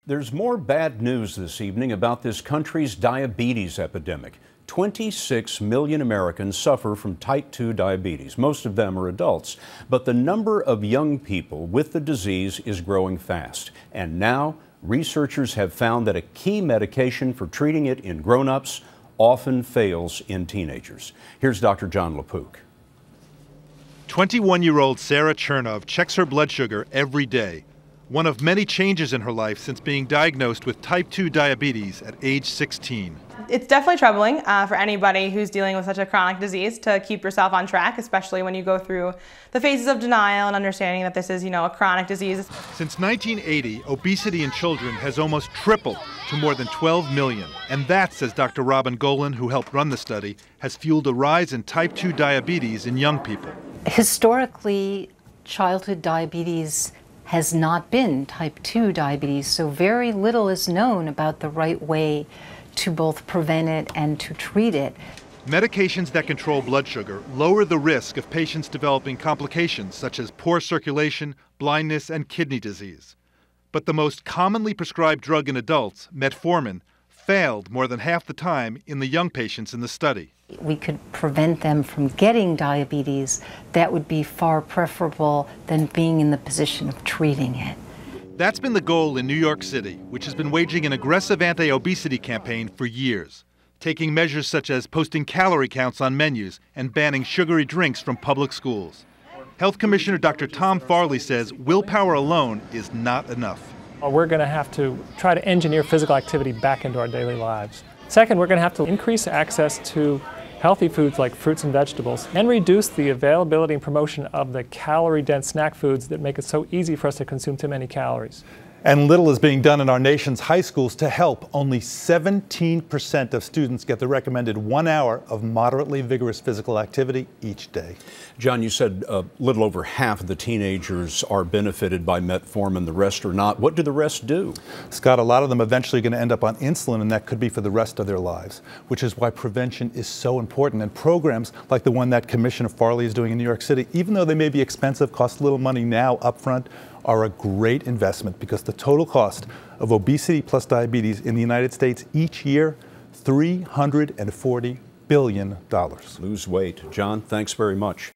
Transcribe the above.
There's more bad news this evening about this country's diabetes epidemic. 26 million Americans suffer from type 2 diabetes. Most of them are adults, but the number of young people with the disease is growing fast. And now, researchers have found that a key medication for treating it in grown-ups often fails in teenagers. Here's Dr. Jon LaPook. 21-year-old Sarah Chernov checks her blood sugar every day. One of many changes in her life since being diagnosed with type 2 diabetes at age 16. It's definitely troubling for anybody who's dealing with such a chronic disease to keep yourself on track, especially when you go through the phases of denial and understanding that this is, a chronic disease. Since 1980, obesity in children has almost tripled to more than 12 million. And that, says Dr. Robin Golan, who helped run the study, has fueled a rise in type 2 diabetes in young people. Historically, childhood diabetes has not been type 2 diabetes, so very little is known about the right way to both prevent it and to treat it. Medications that control blood sugar lower the risk of patients developing complications such as poor circulation, blindness, and kidney disease. But the most commonly prescribed drug in adults, metformin, failed more than half the time in the young patients in the study. We could prevent them from getting diabetes. That would be far preferable than being in the position of treating it. That's been the goal in New York City, which has been waging an aggressive anti-obesity campaign for years, taking measures such as posting calorie counts on menus and banning sugary drinks from public schools. Health Commissioner Dr. Tom Farley says willpower alone is not enough. We're going to have to try to engineer physical activity back into our daily lives. Second, we're going to have to increase access to healthy foods like fruits and vegetables and reduce the availability and promotion of the calorie-dense snack foods that make it so easy for us to consume too many calories. And little is being done in our nation's high schools to help. Only 17% of students get the recommended 1 hour of moderately vigorous physical activity each day. John, you said a little over half of the teenagers are benefited by metformin, the rest are not. What do the rest do? Scott, a lot of them eventually going to end up on insulin, and that could be for the rest of their lives, which is why prevention is so important. And programs like the one that Commissioner Farley is doing in New York City, even though they may be expensive, cost little money now up front, are a great investment because the total cost of obesity plus diabetes in the United States each year, $340 billion. Lose weight. John, thanks very much.